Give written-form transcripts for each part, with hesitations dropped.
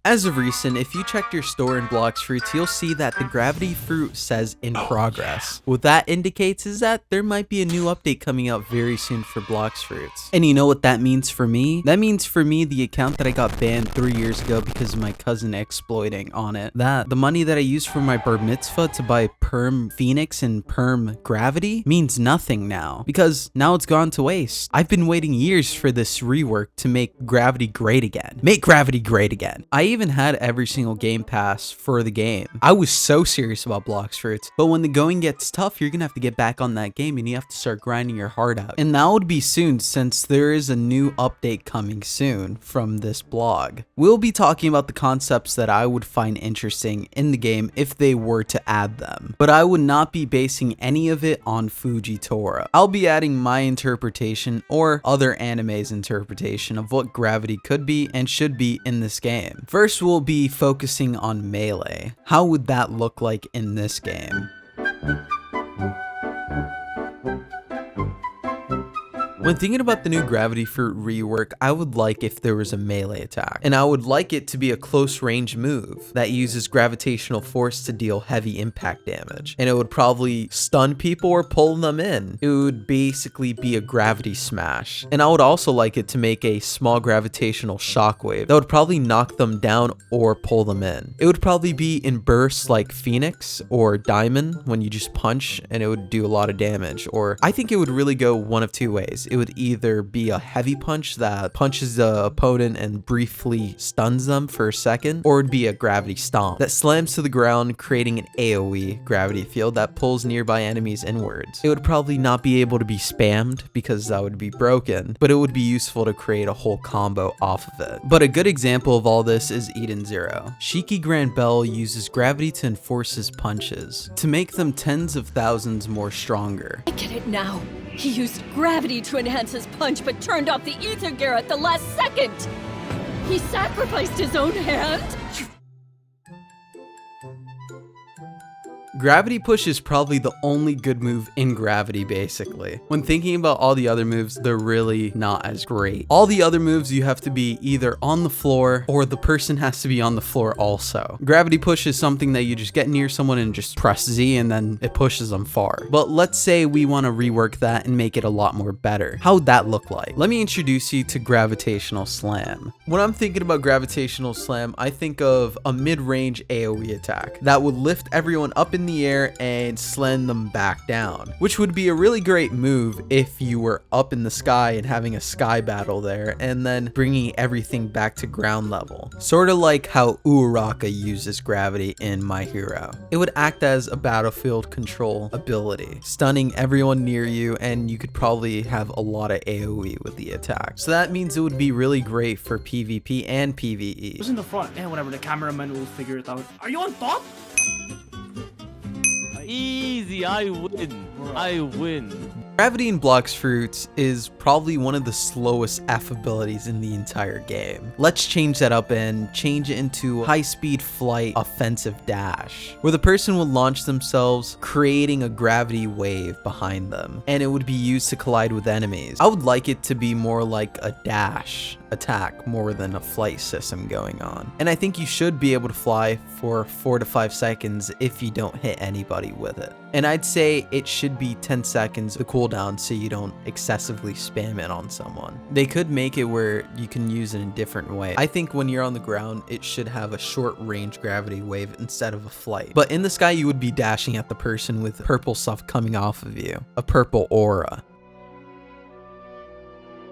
As of recent, if you checked your store in Blox Fruits, you'll see that the gravity fruit says in progress. What that indicates is that there might be a new update coming out very soon for Blox Fruits. And you know what that means for me? That means for me the account that I got banned 3 years ago because of my cousin exploiting on it. That the money that I used for my bar mitzvah to buy perm Phoenix and perm gravity means nothing now, because now it's gone to waste. I've been waiting years for this rework to make gravity great again. Make gravity great again. I even had every single game pass for the game. I was so serious about Blox Fruits, but when the going gets tough, you're gonna have to get back on that game and you have to start grinding your heart out. And that would be soon, since there is a new update coming soon from this blog. We'll be talking about the concepts that I would find interesting in the game if they were to add them, but I would not be basing any of it on Fujitora. I'll be adding my interpretation or other anime's interpretation of what gravity could be and should be in this game. First, we'll be focusing on melee. How would that look like in this game? When thinking about the new gravity fruit rework, I would like if there was a melee attack, and I would like it to be a close range move that uses gravitational force to deal heavy impact damage, and it would probably stun people or pull them in. It would basically be a gravity smash, and I would also like it to make a small gravitational shockwave that would probably knock them down or pull them in. It would probably be in bursts like Phoenix or Diamond when you just punch and it would do a lot of damage, or I think it would really go one of two ways. It would either be a heavy punch that punches the opponent and briefly stuns them for a second, or it'd be a gravity stomp that slams to the ground, creating an AoE gravity field that pulls nearby enemies inwards. It would probably not be able to be spammed because that would be broken, but it would be useful to create a whole combo off of it. But a good example of all this is Eden Zero. Shiki Grand Bell uses gravity to enforce his punches, to make them tens of thousands more stronger. I get it now. He used gravity to enhance his punch, but turned off the ether gear at the last second. He sacrificed his own hand? Gravity Push is probably the only good move in Gravity, basically. When thinking about all the other moves, they're really not as great. All the other moves, you have to be either on the floor or the person has to be on the floor also. Gravity Push is something that you just get near someone and just press Z and then it pushes them far. But let's say we want to rework that and make it a lot more better. How would that look like? Let me introduce you to Gravitational Slam. When I'm thinking about Gravitational Slam, I think of a mid-range AoE attack that would lift everyone up in the air and slam them back down, which would be a really great move if you were up in the sky and having a sky battle there and then bringing everything back to ground level, sort of like how Uraraka uses gravity in My Hero. It would act as a battlefield control ability, stunning everyone near you, and you could probably have a lot of AoE with the attack. So that means it would be really great for PvP and PvE. Who's in the front? Yeah, whatever, the cameraman will figure it out. Are you on top? Easy, I win. I win. Gravity in Blox Fruits is probably one of the slowest F abilities in the entire game. Let's change that up and change it into high-speed flight offensive dash, where the person would launch themselves, creating a gravity wave behind them, and it would be used to collide with enemies. I would like it to be more like a dash attack more than a flight system going on. And I think you should be able to fly for 4 to 5 seconds if you don't hit anybody with it. And I'd say it should be 10 seconds the cooldown so you don't excessively spam it on someone. They could make it where you can use it in a different way. I think when you're on the ground, it should have a short range gravity wave instead of a flight. But in the sky, you would be dashing at the person with purple stuff coming off of you, a purple aura.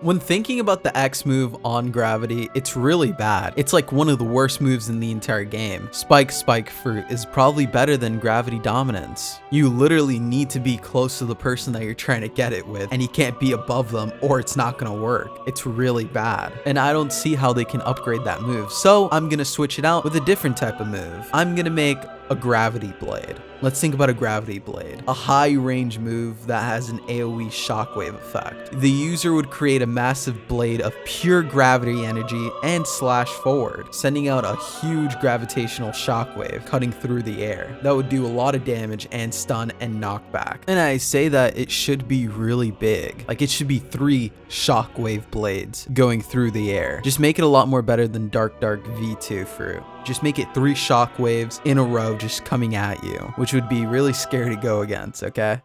When thinking about the X move on gravity, it's really bad. It's like one of the worst moves in the entire game. Spike Fruit is probably better than Gravity Dominance. You literally need to be close to the person that you're trying to get it with, and you can't be above them or it's not gonna work. It's really bad. And I don't see how they can upgrade that move. So I'm gonna switch it out with a different type of move. I'm gonna make a gravity blade. Let's think about a gravity blade, a high range move that has an AoE shockwave effect. The user would create a massive blade of pure gravity energy and slash forward, sending out a huge gravitational shockwave cutting through the air. That would do a lot of damage and stun and knockback. And I say that it should be really big. Like, it should be 3 shockwave blades going through the air. Just make it a lot more better than Dark V2 fruit. Just make it 3 shockwaves in a row just coming at you, which would be really scary to go against, okay?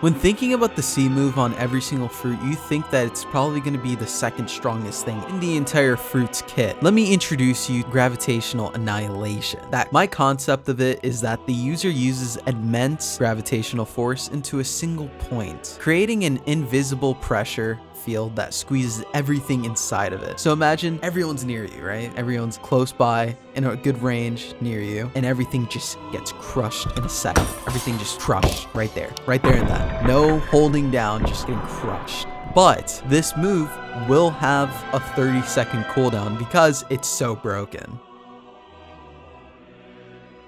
When thinking about the C move on every single fruit, you think that it's probably going to be the second strongest thing in the entire fruit's kit. Let me introduce you to Gravitational Annihilation. My concept of it is that the user uses immense gravitational force into a single point, creating an invisible pressure field that squeezes everything inside of it. So imagine everyone's near you, right? Everyone's close by in a good range near you, and everything just gets crushed in a second. Everything just crushed right there in that. No holding down, just getting crushed. But this move will have a 30-second cooldown because it's so broken.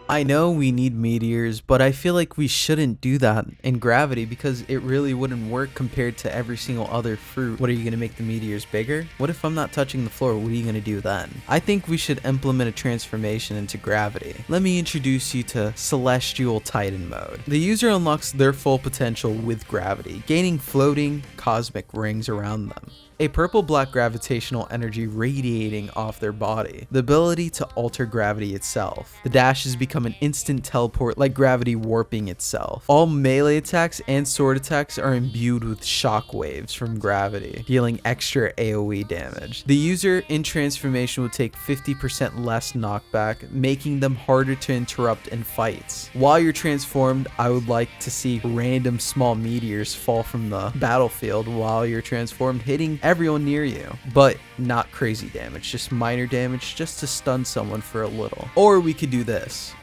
I know we need meteors, but I feel like we shouldn't do that in gravity because it really wouldn't work compared to every single other fruit. What, are you going to make the meteors bigger? What if I'm not touching the floor? What are you going to do then? I think we should implement a transformation into gravity. Let me introduce you to Celestial Titan mode. The user unlocks their full potential with gravity, gaining floating cosmic rings around them. A purple-black gravitational energy radiating off their body. The ability to alter gravity itself. The dashes become an instant teleport, like gravity warping itself. All melee attacks and sword attacks are imbued with shockwaves from gravity, dealing extra AoE damage. The user in transformation will take 50% less knockback, making them harder to interrupt in fights. While you're transformed, I would like to see random small meteors fall from the battlefield while you're transformed, hitting everyone near you, but not crazy damage, just minor damage, just to stun someone for a little. Or we could do this.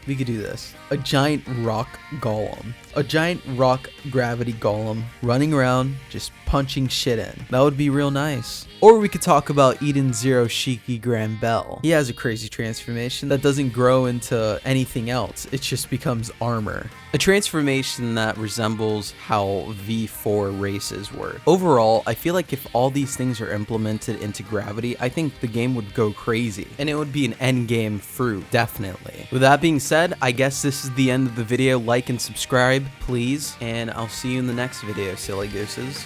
A giant rock golem. A giant rock gravity golem running around just punching shit in. That would be real nice. Or we could talk about Eden Zero Shiki Grand Bell. He has a crazy transformation that doesn't grow into anything else. It just becomes armor. A transformation that resembles how V4 races work. Overall, I feel like if all these things are implemented into gravity, I think the game would go crazy. And it would be an endgame fruit, definitely. With that being said, I guess this is the end of the video. Like and subscribe, please. And I'll see you in the next video, silly gooses.